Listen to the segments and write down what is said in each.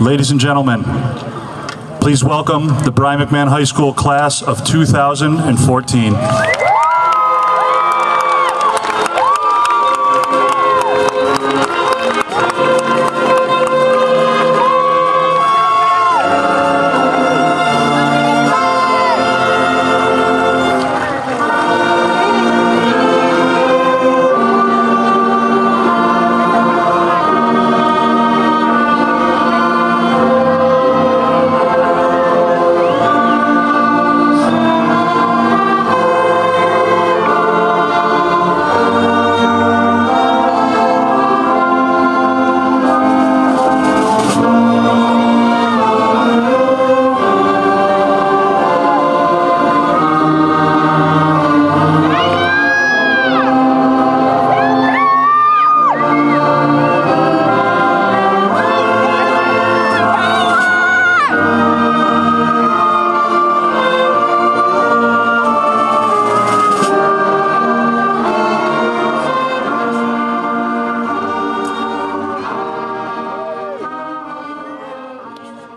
Ladies and gentlemen, please welcome the Brien McMahon High School class of 2014.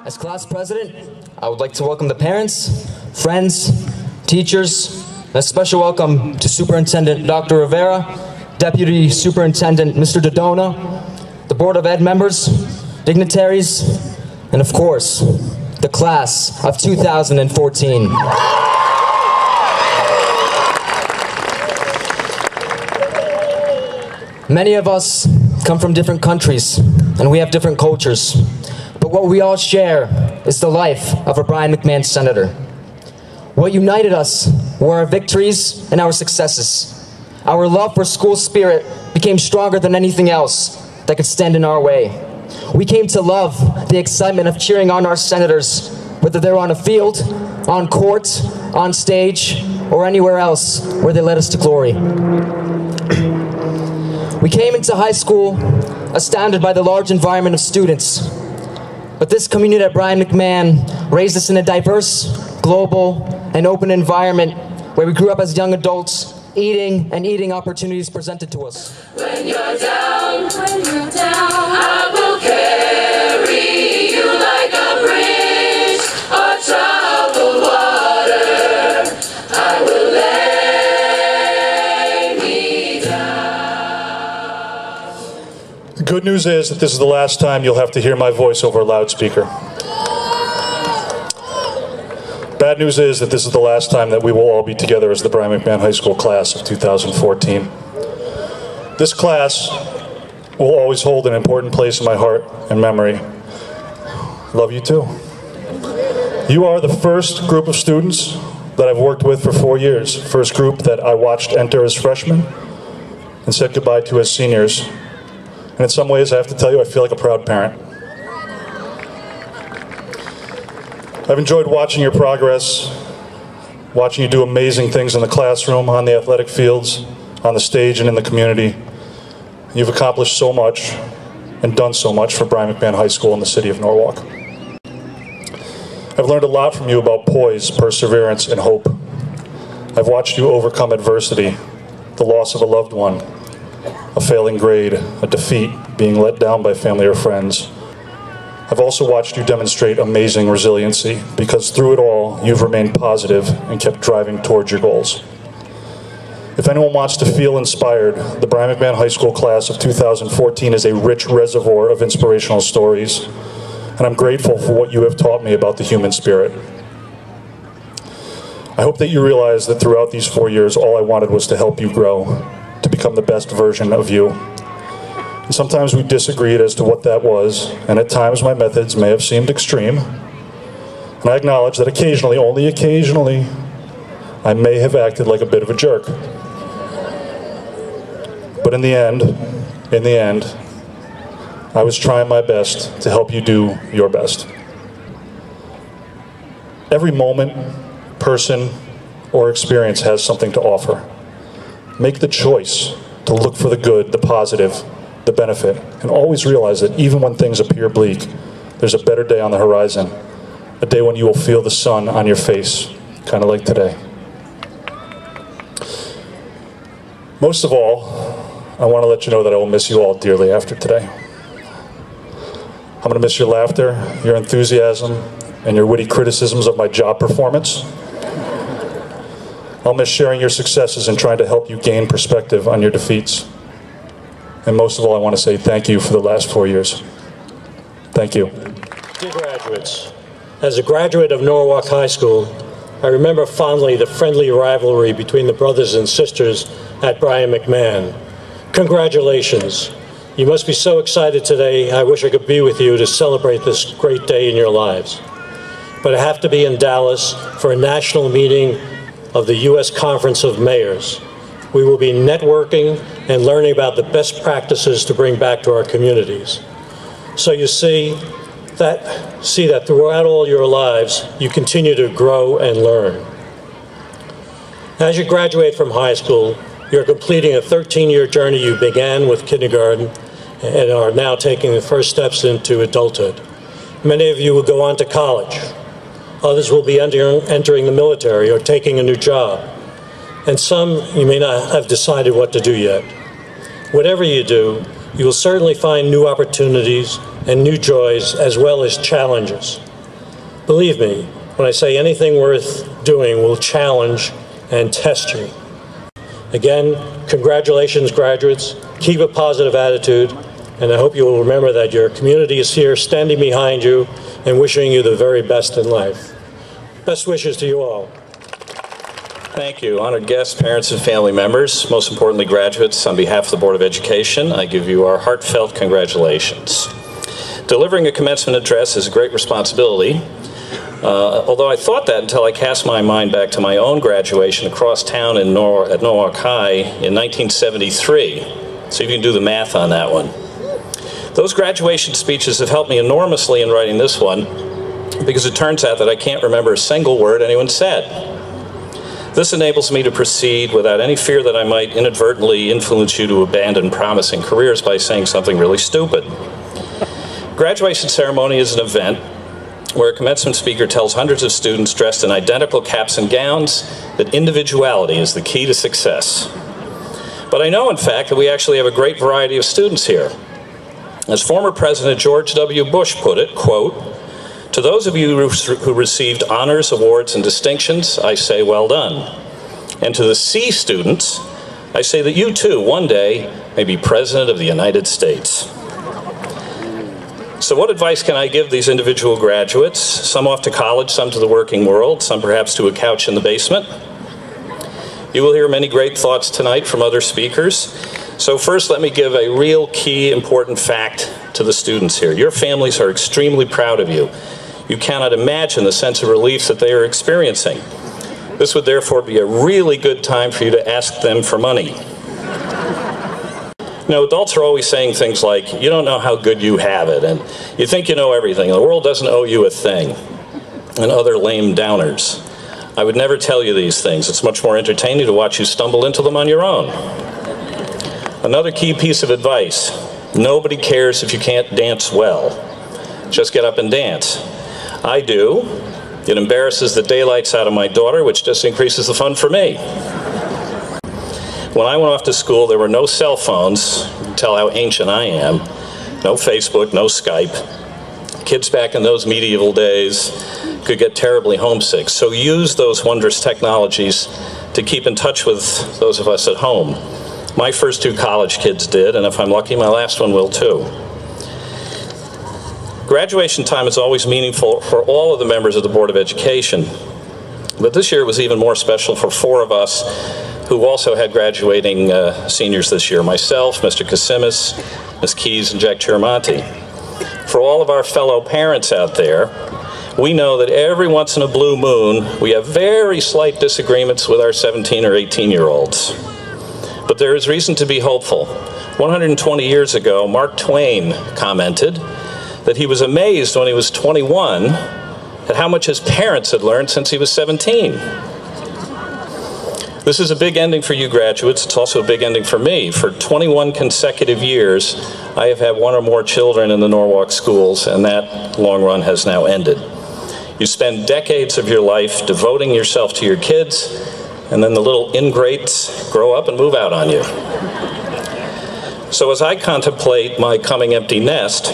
As class president, I would like to welcome the parents, friends, teachers, and a special welcome to Superintendent Dr. Rivera, Deputy Superintendent Mr. Dodona, the Board of Ed members, dignitaries, and of course, the class of 2014. Many of us come from different countries, and we have different cultures. But what we all share is the life of a Brien McMahon senator. What united us were our victories and our successes. Our love for school spirit became stronger than anything else that could stand in our way. We came to love the excitement of cheering on our senators, whether they're on a field, on court, on stage, or anywhere else where they led us to glory. We came into high school astounded by the large environment of students. But this community at Brien McMahon raised us in a diverse, global, and open environment where we grew up as young adults, eating opportunities presented to us. When you're down, I will carry you like a bridge or troubled water. I will lay me down. The good news is that this is the last time you'll have to hear my voice over a loudspeaker. Bad news is that this is the last time that we will all be together as the Brien McMahon High School class of 2014. This class will always hold an important place in my heart and memory. Love you too. You are the first group of students that I've worked with for 4 years. First group that I watched enter as freshmen and said goodbye to as seniors. And in some ways, I have to tell you, I feel like a proud parent. I've enjoyed watching your progress, watching you do amazing things in the classroom, on the athletic fields, on the stage, and in the community. You've accomplished so much and done so much for Brien McMahon High School in the city of Norwalk. I've learned a lot from you about poise, perseverance, and hope. I've watched you overcome adversity, the loss of a loved one, a failing grade, a defeat, being let down by family or friends. I've also watched you demonstrate amazing resiliency because through it all, you've remained positive and kept driving towards your goals. If anyone wants to feel inspired, the Brien McMahon High School class of 2014 is a rich reservoir of inspirational stories, and I'm grateful for what you have taught me about the human spirit. I hope that you realize that throughout these 4 years, all I wanted was to help you grow, to become the best version of you. And sometimes we disagreed as to what that was, and at times my methods may have seemed extreme. And I acknowledge that occasionally, only occasionally, I may have acted like a bit of a jerk. But in the end, I was trying my best to help you do your best. Every moment, person, or experience has something to offer. Make the choice to look for the good, the positive, the benefit, and always realize that even when things appear bleak, there's a better day on the horizon, a day when you will feel the sun on your face, kind of like today. Most of all, I want to let you know that I will miss you all dearly after today. I'm going to miss your laughter, your enthusiasm, and your witty criticisms of my job performance. I'll miss sharing your successes and trying to help you gain perspective on your defeats. And most of all, I want to say thank you for the last 4 years. Thank you. Dear graduates, as a graduate of Norwalk High School, I remember fondly the friendly rivalry between the brothers and sisters at Brien McMahon. Congratulations. You must be so excited today. I wish I could be with you to celebrate this great day in your lives. But I have to be in Dallas for a national meeting of the U.S. Conference of Mayors. We will be networking and learning about the best practices to bring back to our communities. So you see that throughout all your lives, you continue to grow and learn. As you graduate from high school, you're completing a 13-year journey you began with kindergarten and are now taking the first steps into adulthood. Many of you will go on to college. Others will be entering the military or taking a new job. And some, you may not have decided what to do yet. Whatever you do, you will certainly find new opportunities and new joys as well as challenges. Believe me, when I say anything worth doing will challenge and test you. Again, congratulations, graduates. Keep a positive attitude, and I hope you will remember that your community is here standing behind you and wishing you the very best in life. Best wishes to you all. Thank you. Honored guests, parents, and family members, most importantly graduates, on behalf of the Board of Education, I give you our heartfelt congratulations. Delivering a commencement address is a great responsibility, although I thought that until I cast my mind back to my own graduation across town at Norwalk High in 1973. So you can do the math on that one. Those graduation speeches have helped me enormously in writing this one, because it turns out that I can't remember a single word anyone said. This enables me to proceed without any fear that I might inadvertently influence you to abandon promising careers by saying something really stupid. Graduation ceremony is an event where a commencement speaker tells hundreds of students dressed in identical caps and gowns that individuality is the key to success. But I know, in fact, that we actually have a great variety of students here. As former President George W. Bush put it, quote, "To those of you who received honors, awards, and distinctions, I say well done. And to the C students, I say that you too, one day, may be President of the United States." So what advice can I give these individual graduates? Some off to college, some to the working world, some perhaps to a couch in the basement. You will hear many great thoughts tonight from other speakers. So first, let me give a real key important fact to the students here. Your families are extremely proud of you. You cannot imagine the sense of relief that they are experiencing. This would therefore be a really good time for you to ask them for money. You know, adults are always saying things like, you don't know how good you have it, and you think you know everything, the world doesn't owe you a thing, and other lame downers. I would never tell you these things. It's much more entertaining to watch you stumble into them on your own. Another key piece of advice, nobody cares if you can't dance well. Just get up and dance. I do. It embarrasses the daylights out of my daughter, which just increases the fun for me. When I went off to school, there were no cell phones. You can tell how ancient I am. No Facebook, no Skype. Kids back in those medieval days could get terribly homesick. So use those wondrous technologies to keep in touch with those of us at home. My first two college kids did, and if I'm lucky, my last one will too. Graduation time is always meaningful for all of the members of the Board of Education, but this year was even more special for four of us who also had graduating seniors this year, myself, Mr. Kasimis, Ms. Keys, and Jack Chiramonti. For all of our fellow parents out there, we know that every once in a blue moon, we have very slight disagreements with our 17 or 18-year-olds. But there is reason to be hopeful. 120 years ago, Mark Twain commented that he was amazed when he was 21 at how much his parents had learned since he was 17. This is a big ending for you graduates. It's also a big ending for me. For 21 consecutive years, I have had one or more children in the Norwalk schools, and that long run has now ended. You spend decades of your life devoting yourself to your kids, and then the little ingrates grow up and move out on you. So as I contemplate my coming empty nest,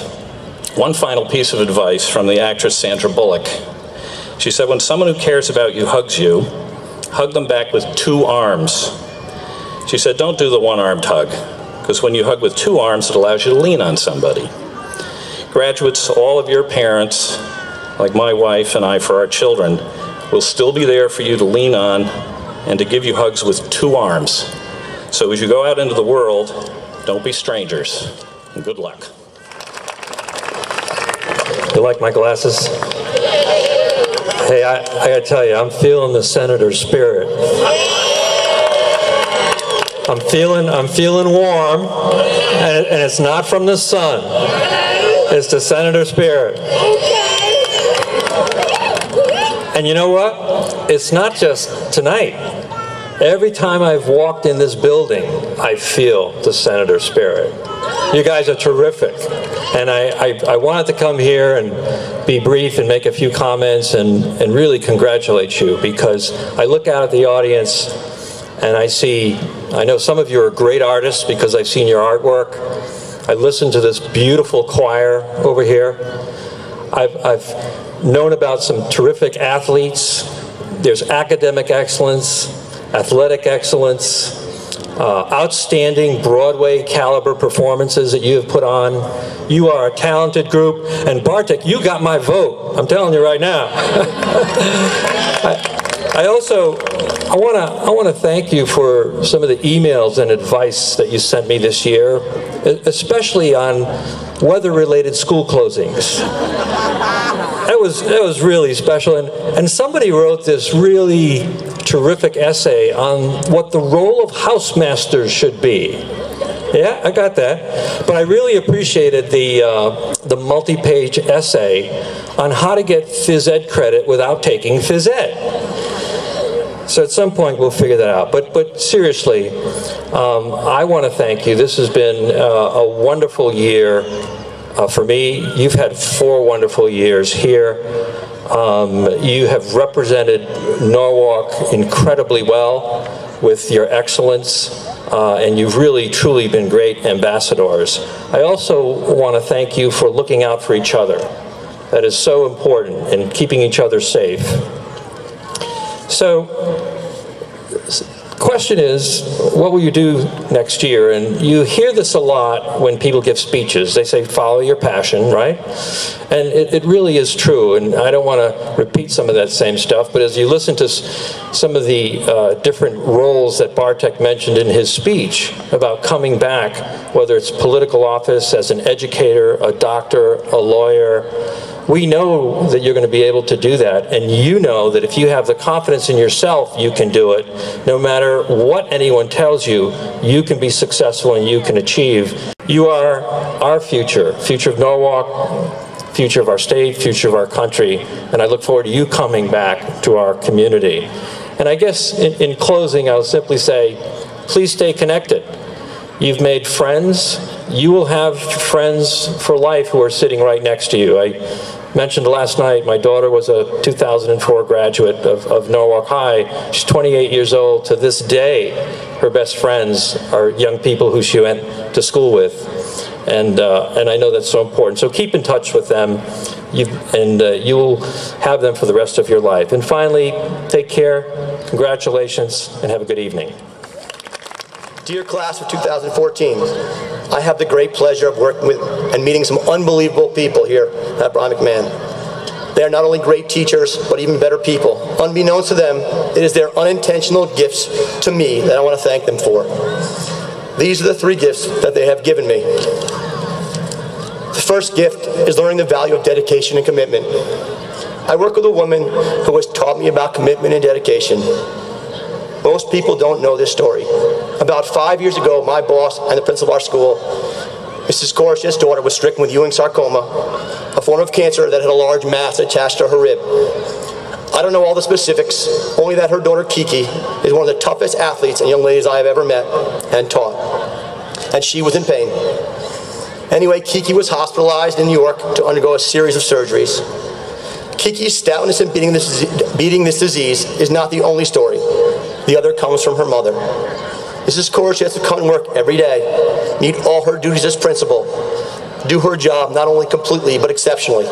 One final piece of advice from the actress Sandra Bullock. She said, when someone who cares about you hugs you, hug them back with 2 arms. She said, don't do the one-armed hug, because when you hug with 2 arms, it allows you to lean on somebody. Graduates, all of your parents, like my wife and I for our children, will still be there for you to lean on and to give you hugs with 2 arms. So as you go out into the world, don't be strangers, and good luck. You like my glasses? Hey, I gotta tell you, I'm feeling the senator spirit. I'm feeling warm, and it's not from the sun. It's the senator spirit. And you know what? It's not just tonight. Every time I've walked in this building, I feel the senator spirit. You guys are terrific. And I wanted to come here and be brief and make a few comments and really congratulate you, because I look out at the audience and I know some of you are great artists because I've seen your artwork. I listened to this beautiful choir over here. I've known about some terrific athletes. There's academic excellence, athletic excellence, outstanding Broadway caliber performances that you have put on. You are a talented group, and Bartek, you got my vote. I'm telling you right now. I want to thank you for some of the emails and advice that you sent me this year, especially on weather-related school closings. That was really special, and somebody wrote this really terrific essay on what the role of housemasters should be. Yeah, I got that. But I really appreciated the multi-page essay on how to get phys ed credit without taking phys ed. So at some point we'll figure that out. But seriously, I want to thank you. This has been a wonderful year for me. You've had 4 wonderful years here. You have represented Norwalk incredibly well with your excellence, and you've really, truly been great ambassadors. I also want to thank you for looking out for each other. That is so important, and keeping each other safe. So, question is, what will you do next year? And you hear this a lot when people give speeches. They say, follow your passion, right? And it really is true, and I don't want to repeat some of that same stuff, but as you listen to some of the different roles that Bartek mentioned in his speech about coming back, whether it's political office, as an educator, a doctor, a lawyer, we know that you're going to be able to do that, and you know that if you have the confidence in yourself, you can do it. No matter what anyone tells you, you can be successful and you can achieve. You are our future, future of Norwalk, future of our state, future of our country, and I look forward to you coming back to our community. And I guess in closing, I'll simply say, please stay connected. You've made friends. You will have friends for life who are sitting right next to you. I mentioned last night, my daughter was a 2004 graduate of Norwalk High. She's 28 years old. To this day, her best friends are young people who she went to school with. And I know that's so important. So keep in touch with them, you will have them for the rest of your life. And finally, take care, congratulations, and have a good evening. Dear class of 2014, I have the great pleasure of working with and meeting some unbelievable people here at Brien McMahon. They are not only great teachers, but even better people. Unbeknownst to them, it is their unintentional gifts to me that I want to thank them for. These are the 3 gifts that they have given me. The first gift is learning the value of dedication and commitment. I work with a woman who has taught me about commitment and dedication. Most people don't know this story. About 5 years ago, my boss and the principal of our school, Mrs. Korashetz's daughter, was stricken with Ewing sarcoma, a form of cancer that had a large mass attached to her rib. I don't know all the specifics, only that her daughter Kiki is one of the toughest athletes and young ladies I have ever met and taught. And she was in pain. Anyway, Kiki was hospitalized in New York to undergo a series of surgeries. Kiki's stoutness in beating this disease is not the only story. The other comes from her mother. Mrs. Korashetz would come to work every day, meet all her duties as principal, do her job not only completely, but exceptionally.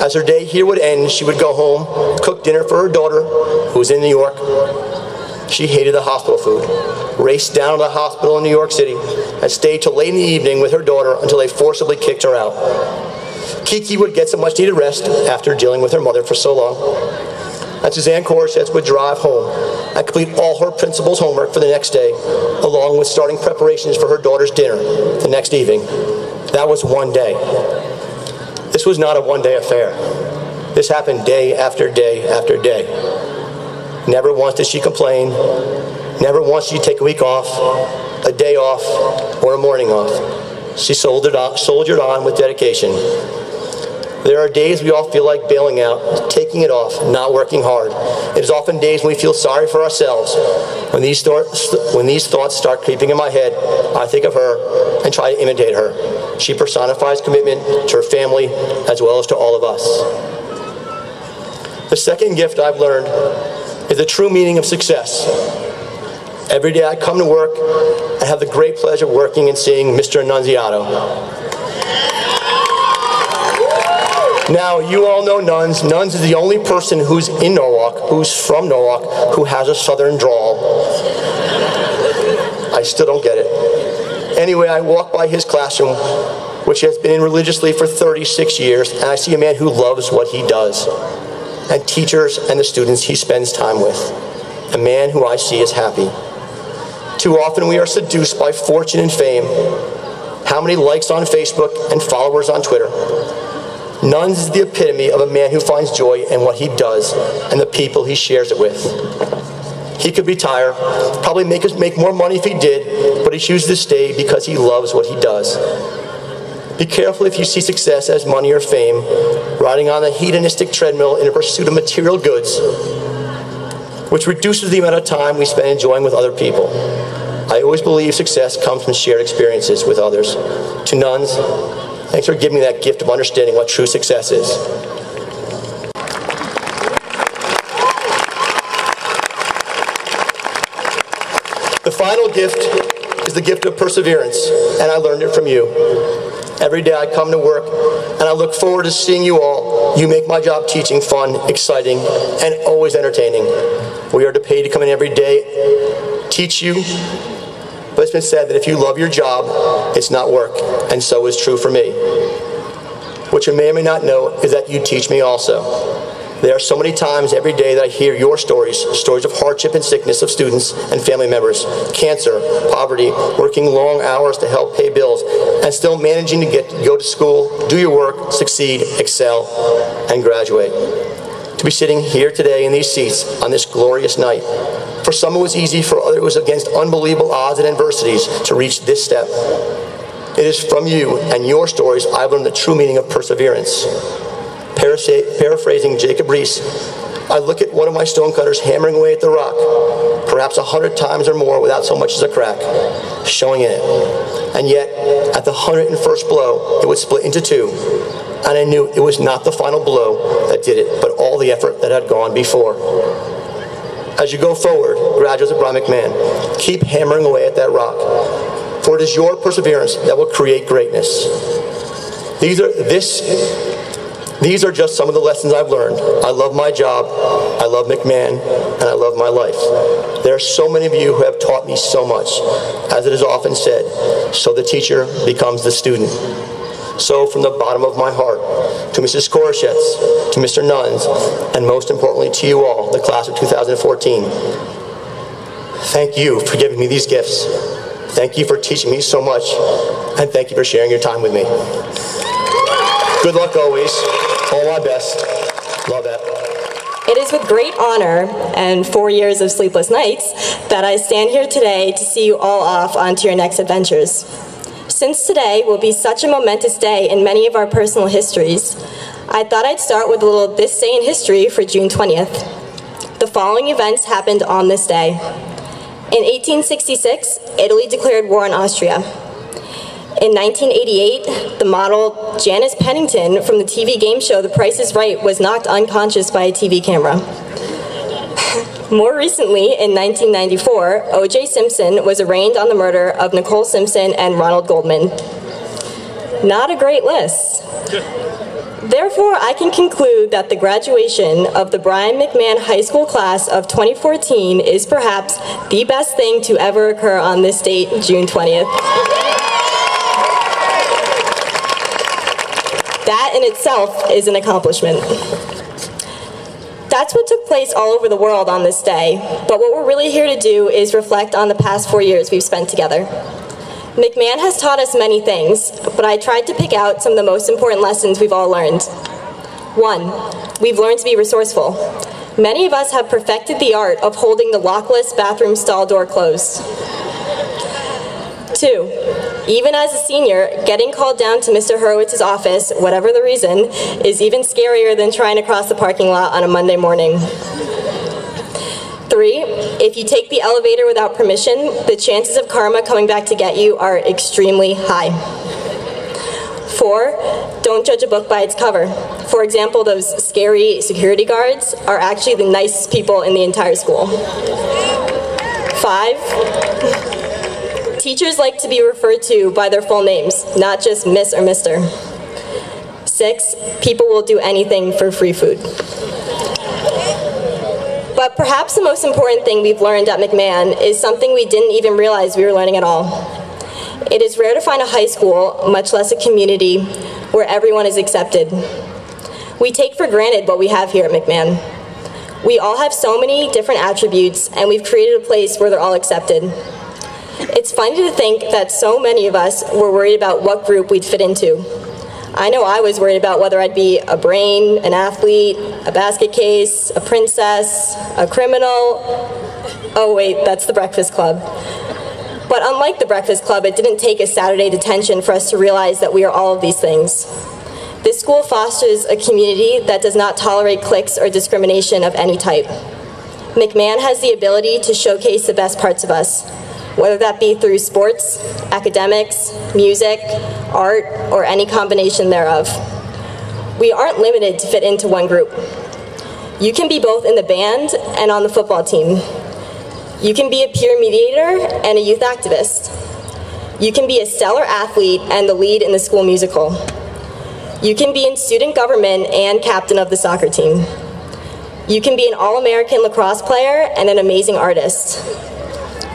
As her day here would end, she would go home, cook dinner for her daughter, who was in New York. She hated the hospital food, raced down to the hospital in New York City, and stayed till late in the evening with her daughter until they forcibly kicked her out. Kiki would get some much-needed rest after dealing with her mother for so long. And Suzann Korashetz would drive home and complete all her principal's homework for the next day, along with starting preparations for her daughter's dinner the next evening. That was one day. This was not a one-day affair. This happened day after day after day. Never once did she complain. Never once did she take a week off, a day off, or a morning off. She soldiered on with dedication. There are days we all feel like bailing out, taking it off, not working hard. It is often days when we feel sorry for ourselves. When these thoughts start creeping in my head, I think of her and try to imitate her. She personifies commitment to her family as well as to all of us. The second gift I've learned is the true meaning of success. Every day I come to work, I have the great pleasure of working and seeing Mr. Annunziato. Now, you all know Nuns. Nuns is the only person who's in Norwalk, who's from Norwalk, who has a southern drawl. I still don't get it. Anyway, I walk by his classroom, which has been in religiously for 36 years, and I see a man who loves what he does, and teachers and the students he spends time with. A man who I see is happy. Too often we are seduced by fortune and fame. How many likes on Facebook and followers on Twitter? Nuns is the epitome of a man who finds joy in what he does and the people he shares it with. He could retire, probably make more money if he did, but he chooses to stay because he loves what he does. Be careful if you see success as money or fame, riding on a hedonistic treadmill in a pursuit of material goods, which reduces the amount of time we spend enjoying with other people. I always believe success comes from shared experiences with others. To Nuns, thanks for giving me that gift of understanding what true success is. The final gift is the gift of perseverance, and I learned it from you. Every day I come to work, and I look forward to seeing you all. You make my job teaching fun, exciting, and always entertaining. We are paid to come in every day, teach you, but it's been said that if you love your job, it's not work, and so is true for me. What you may or may not know is that you teach me also. There are so many times every day that I hear your stories, stories of hardship and sickness of students and family members, cancer, poverty, working long hours to help pay bills, and still managing to go to school, do your work, succeed, excel, and graduate. To be sitting here today in these seats on this glorious night. For some it was easy, for others it was against unbelievable odds and adversities to reach this step. It is from you and your stories I've learned the true meaning of perseverance. Paraphrasing Jacob Rees, I look at one of my stonecutters hammering away at the rock, perhaps 100 times or more without so much as a crack, showing in it. And yet, at the 101st blow, it would split into two. And I knew it was not the final blow that did it, but all the effort that had gone before. As you go forward, graduates of Brien McMahon, keep hammering away at that rock, for it is your perseverance that will create greatness. These are just some of the lessons I've learned. I love my job, I love McMahon, and I love my life. There are so many of you who have taught me so much. As it is often said, so the teacher becomes the student. So from the bottom of my heart, to Mrs. Korashetz, to Mr. Nuns, and most importantly to you all, the class of 2014, thank you for giving me these gifts. Thank you for teaching me so much, and thank you for sharing your time with me. Good luck always. All my best. Love that. It is with great honor and 4 years of sleepless nights that I stand here today to see you all off onto your next adventures. Since today will be such a momentous day in many of our personal histories, I thought I'd start with a little This Day in History for June 20th. The following events happened on this day. In 1866, Italy declared war on Austria. In 1988, the model Janice Pennington from the TV game show The Price is Right was knocked unconscious by a TV camera. More recently, in 1994, O.J. Simpson was arraigned on the murder of Nicole Simpson and Ronald Goldman. not a great list. Therefore, I can conclude that the graduation of the Brien McMahon High School class of 2014 is perhaps the best thing to ever occur on this date, June 20th. That in itself is an accomplishment. That's what took place all over the world on this day, but what we're really here to do is reflect on the past 4 years we've spent together. McMahon has taught us many things, but I tried to pick out some of the most important lessons we've all learned. 1, we've learned to be resourceful. Many of us have perfected the art of holding the lockless bathroom stall door closed. 2, even as a senior, getting called down to Mr. Hurwitz's office, whatever the reason, is even scarier than trying to cross the parking lot on a Monday morning. 3, if you take the elevator without permission, the chances of karma coming back to get you are extremely high. 4, don't judge a book by its cover. For example, those scary security guards are actually the nicest people in the entire school. 5, teachers like to be referred to by their full names, not just Miss or Mr. 6, people will do anything for free food. But perhaps the most important thing we've learned at McMahon is something we didn't even realize we were learning at all. It is rare to find a high school, much less a community, where everyone is accepted. We take for granted what we have here at McMahon. We all have so many different attributes, and we've created a place where they're all accepted. It's funny to think that so many of us were worried about what group we'd fit into. I know I was worried about whether I'd be a brain, an athlete, a basket case, a princess, a criminal. Oh wait, that's the Breakfast Club. But unlike the Breakfast Club, it didn't take a Saturday detention for us to realize that we are all of these things. This school fosters a community that does not tolerate cliques or discrimination of any type. McMahon has the ability to showcase the best parts of us, whether that be through sports, academics, music, art, or any combination thereof. We aren't limited to fit into one group. You can be both in the band and on the football team. You can be a peer mediator and a youth activist. You can be a stellar athlete and the lead in the school musical. You can be in student government and captain of the soccer team. You can be an All-American lacrosse player and an amazing artist.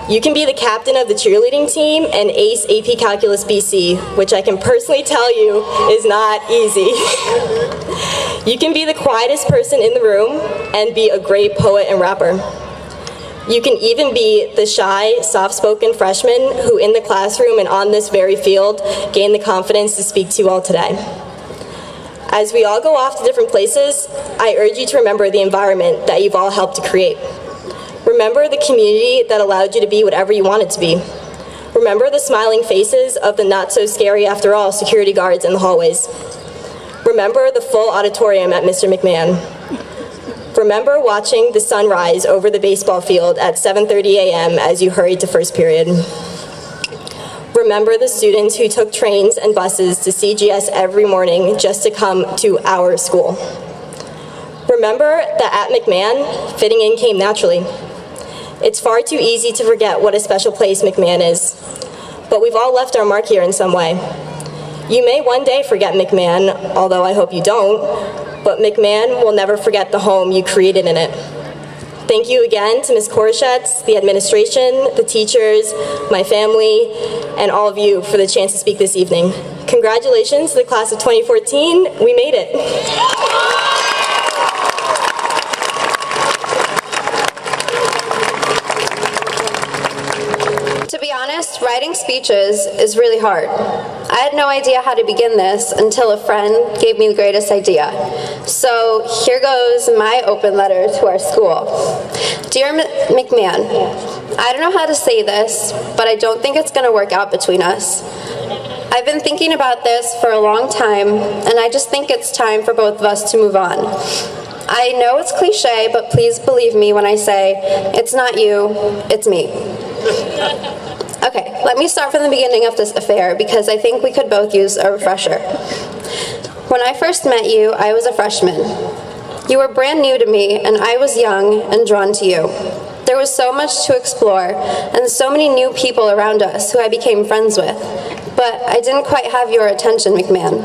You can be the captain of the cheerleading team and ace AP Calculus BC, which I can personally tell you is not easy. You can be the quietest person in the room and be a great poet and rapper. You can even be the shy, soft-spoken freshman who in the classroom and on this very field gained the confidence to speak to you all today. As we all go off to different places, I urge you to remember the environment that you've all helped to create. Remember the community that allowed you to be whatever you wanted to be. Remember the smiling faces of the not-so-scary-after-all security guards in the hallways. Remember the full auditorium at Mr. McMahon. Remember watching the sunrise over the baseball field at 7:30 a.m. as you hurried to first period. Remember the students who took trains and buses to CGS every morning just to come to our school. Remember that at McMahon, fitting in came naturally. It's far too easy to forget what a special place McMahon is, but we've all left our mark here in some way. You may one day forget McMahon, although I hope you don't, but McMahon will never forget the home you created in it. Thank you again to Ms. Korashetz, the administration, the teachers, my family, and all of you for the chance to speak this evening. Congratulations to the class of 2014, we made it. To be honest, writing speeches is really hard. I had no idea how to begin this until a friend gave me the greatest idea. So here goes my open letter to our school. Dear McMahon, I don't know how to say this, but I don't think it's going to work out between us. I've been thinking about this for a long time, and I just think it's time for both of us to move on. I know it's cliche, but please believe me when I say it's not you, it's me. Okay, let me start from the beginning of this affair because I think we could both use a refresher. When I first met you, I was a freshman. You were brand new to me, and I was young and drawn to you. There was so much to explore, and so many new people around us who I became friends with. But I didn't quite have your attention, McMahon.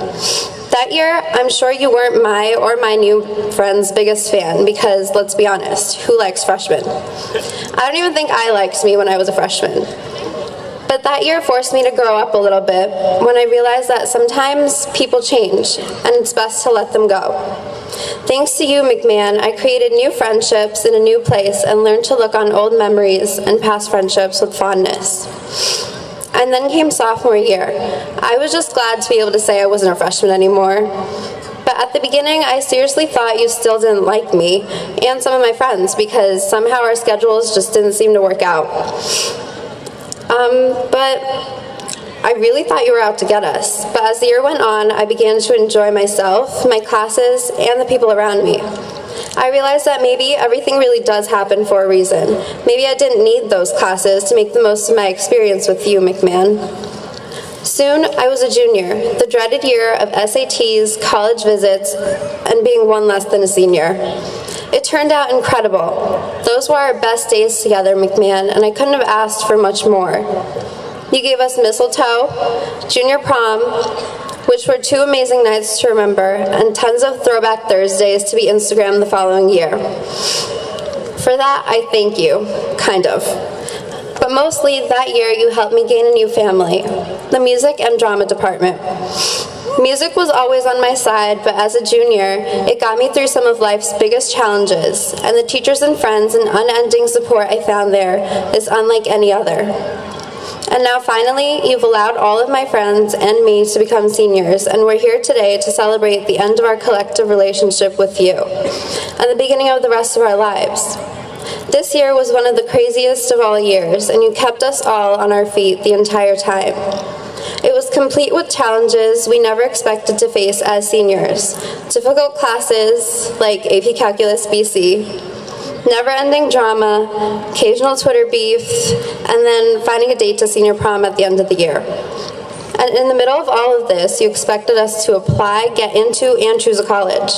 That year, I'm sure you weren't my or my new friend's biggest fan, because, let's be honest, who likes freshmen? I don't even think I liked me when I was a freshman. But that year forced me to grow up a little bit when I realized that sometimes people change, and it's best to let them go. Thanks to you, McMahon, I created new friendships in a new place and learned to look on old memories and past friendships with fondness. And then came sophomore year. I was just glad to be able to say I wasn't a freshman anymore. But at the beginning, I seriously thought you still didn't like me and some of my friends because somehow our schedules just didn't seem to work out. But I really thought you were out to get us. But as the year went on, I began to enjoy myself, my classes, and the people around me. I realized that maybe everything really does happen for a reason. Maybe I didn't need those classes to make the most of my experience with you, McMahon. Soon, I was a junior, the dreaded year of SATs, college visits, and being one less than a senior. It turned out incredible. Those were our best days together, McMahon, and I couldn't have asked for much more. You gave us mistletoe, junior prom, which were 2 amazing nights to remember, and tons of throwback Thursdays to be Instagrammed the following year. For that, I thank you, kind of. But mostly, that year you helped me gain a new family, the music and drama department. Music was always on my side, but as a junior, it got me through some of life's biggest challenges, and the teachers and friends and unending support I found there is unlike any other. And now finally, you've allowed all of my friends and me to become seniors, and we're here today to celebrate the end of our collective relationship with you, and the beginning of the rest of our lives. This year was one of the craziest of all years, and you kept us all on our feet the entire time. It was complete with challenges we never expected to face as seniors. Difficult classes like AP Calculus BC, never-ending drama, occasional Twitter beef, and then finding a date to senior prom at the end of the year. And in the middle of all of this, you expected us to apply, get into, and choose a college.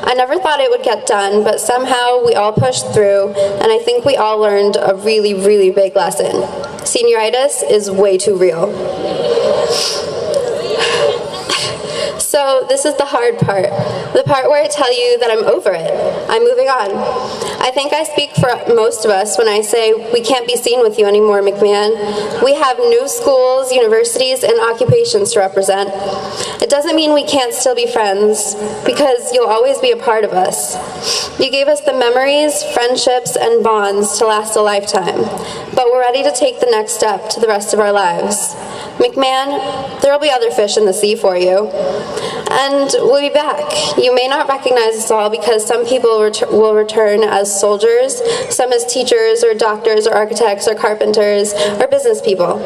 I never thought it would get done, but somehow we all pushed through, and I think we all learned a really, really big lesson. Senioritis is way too real. So this is the hard part, the part where I tell you that I'm over it. I'm moving on. I think I speak for most of us when I say we can't be seen with you anymore, McMahon. We have new schools, universities, and occupations to represent. It doesn't mean we can't still be friends, because you'll always be a part of us. You gave us the memories, friendships, and bonds to last a lifetime, but we're ready to take the next step to the rest of our lives. McMahon, there will be other fish in the sea for you. And we'll be back. You may not recognize us all because some people will return as soldiers, some as teachers or doctors or architects or carpenters or business people.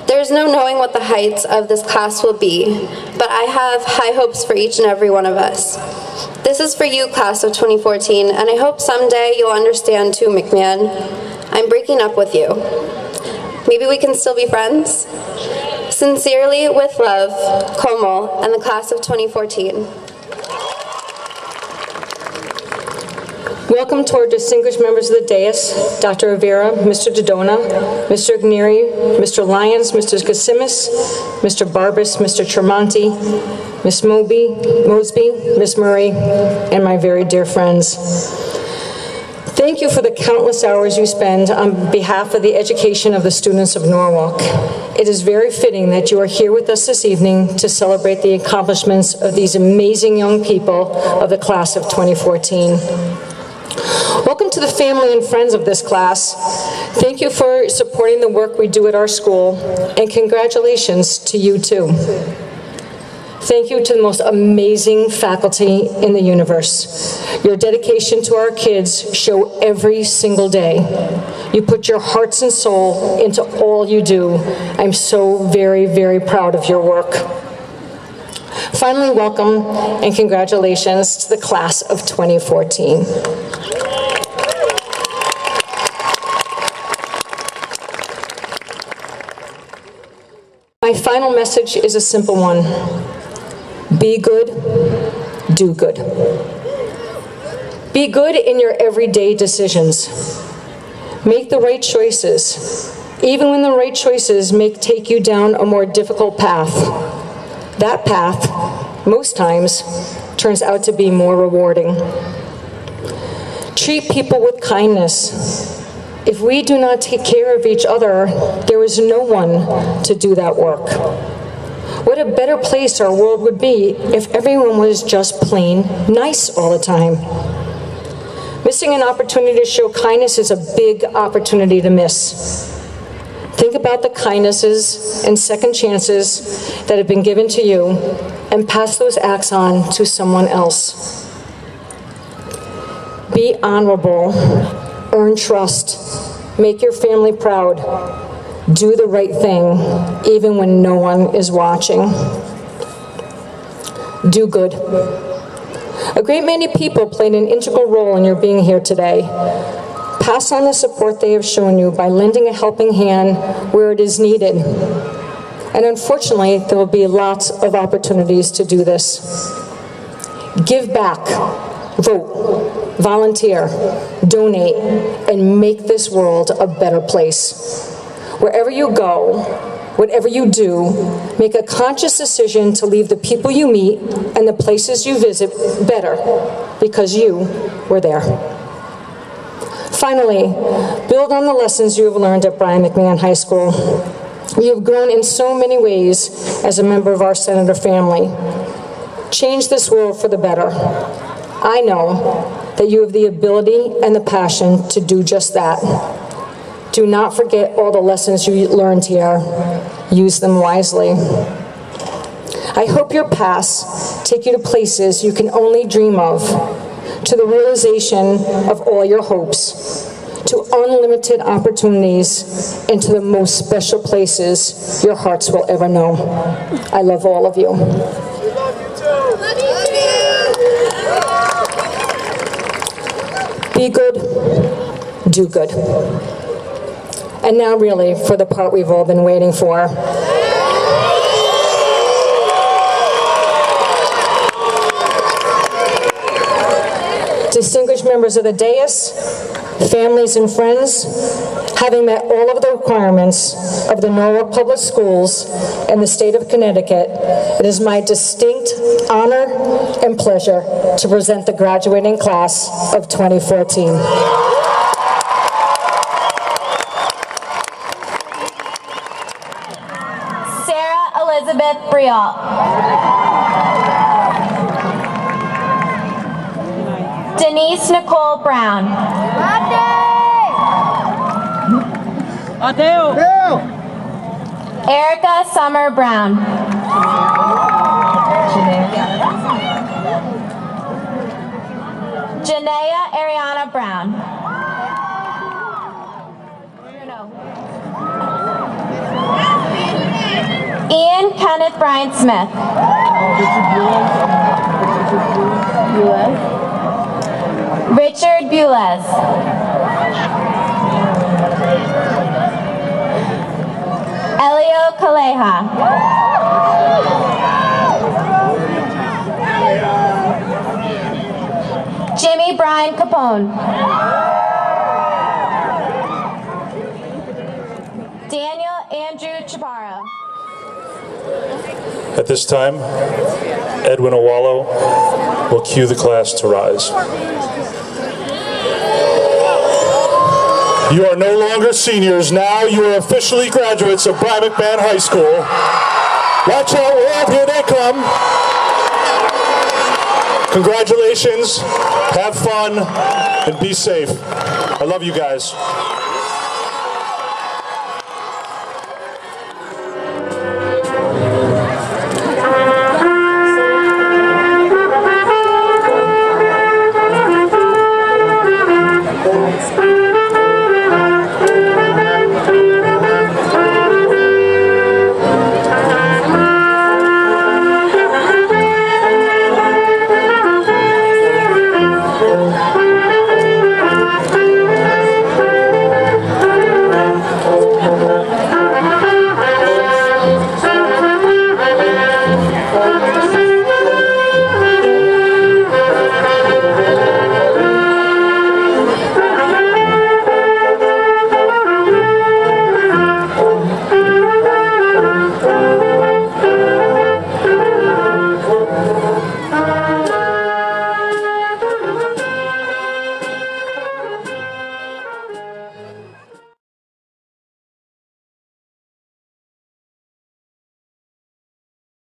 There's no knowing what the heights of this class will be, but I have high hopes for each and every one of us. This is for you, class of 2014, and I hope someday you'll understand too, McMahon. I'm breaking up with you. Maybe we can still be friends? Sincerely, with love, Komal and the class of 2014. Welcome to our distinguished members of the dais, Dr. Rivera, Mr. Dodona, Mr. Igneri, Mr. Lyons, Mr. Gasimis, Mr. Barbas, Mr. Tremonti, Ms. Mosby, Ms. Murray, and my very dear friends. Thank you for the countless hours you spend on behalf of the education of the students of Norwalk. It is very fitting that you are here with us this evening to celebrate the accomplishments of these amazing young people of the class of 2014. Welcome to the family and friends of this class. Thank you for supporting the work we do at our school, and congratulations to you too. Thank you to the most amazing faculty in the universe. Your dedication to our kids show every single day. You put your hearts and soul into all you do. I'm so very, very proud of your work. Finally, welcome and congratulations to the class of 2014. My final message is a simple one. Be good, do good. Be good in your everyday decisions. Make the right choices, even when the right choices may take you down a more difficult path. That path, most times, turns out to be more rewarding. Treat people with kindness. If we do not take care of each other, there is no one to do that work. What a better place our world would be if everyone was just plain nice all the time. Missing an opportunity to show kindness is a big opportunity to miss. Think about the kindnesses and second chances that have been given to you and pass those acts on to someone else. Be honorable, earn trust, make your family proud, do the right thing, even when no one is watching. Do good. A great many people played an integral role in your being here today. Pass on the support they have shown you by lending a helping hand where it is needed. And unfortunately, there will be lots of opportunities to do this. Give back, vote, volunteer, donate, and make this world a better place. Wherever you go, whatever you do, make a conscious decision to leave the people you meet and the places you visit better because you were there. Finally, build on the lessons you have learned at Brien McMahon High School. You have grown in so many ways as a member of our Senator family. Change this world for the better. I know that you have the ability and the passion to do just that. Do not forget all the lessons you learned here. Use them wisely. I hope your paths take you to places you can only dream of, to the realization of all your hopes, to unlimited opportunities, and to the most special places your hearts will ever know. I love all of you. We love you too. Be good, do good. And now really for the part we've all been waiting for. Distinguished members of the dais, families and friends, having met all of the requirements of the Norwalk Public Schools and the state of Connecticut, it is my distinct honor and pleasure to present the graduating class of 2014. Elizabeth Breault. Denise Nicole Brown. Erica Summer Brown. Janaea Ariana Brown. Ian Kenneth Bryant-Smith. Richard Bulez. Elio Kaleha. Jimmy Brian Capone. Daniel Andrew Chabara. At this time, Edwin Owalo will cue the class to rise. You are no longer seniors. Now you are officially graduates of Brien McMahon High School. Watch out, world, here they come. Congratulations, have fun, and be safe. I love you guys.